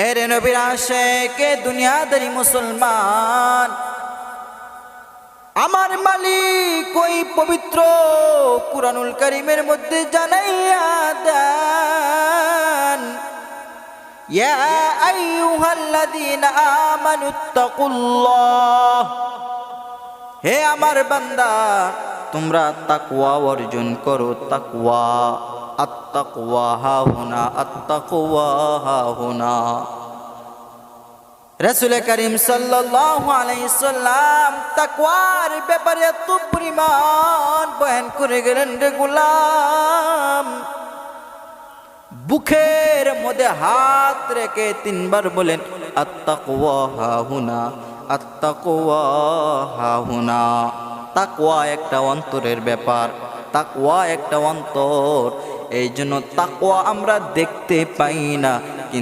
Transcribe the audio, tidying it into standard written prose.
এরে নবীর আশিকে দুনিয়াদারি মুসলমান, আমার মালিক ওই পবিত্র কুরআনুল কারীমের মধ্যে জানাইয়া দেন, ইয়া আইয়ুহাল্লাযীনা আমানুত্তাকুল্লাহ, হে আমার বান্দা তোমরা তাকওয়া অর্জন করো। তাকওয়া, আত্তাকওয়া হাহুনা, আত্তাকওয়া হাহুনা। রাসূল করিম সাল্লাল্লাহু আলাইহি সাল্লাম তাকওয়ার ব্যাপারে এত পরিমাণ বয়ান করে গেলেন রে গোলাম, বুকের মধ্যে হাত রেখে তিনবার বলেন আত্তাকওয়া হাহুনা, আত্তাকওয়া হাহুনা। তাকওয়া একটা অন্তরের ব্যাপার, তাকওয়া একটা অন্তর। এই জন্য তাকওয়া আমরা দেখতে পাই না, কিন্তু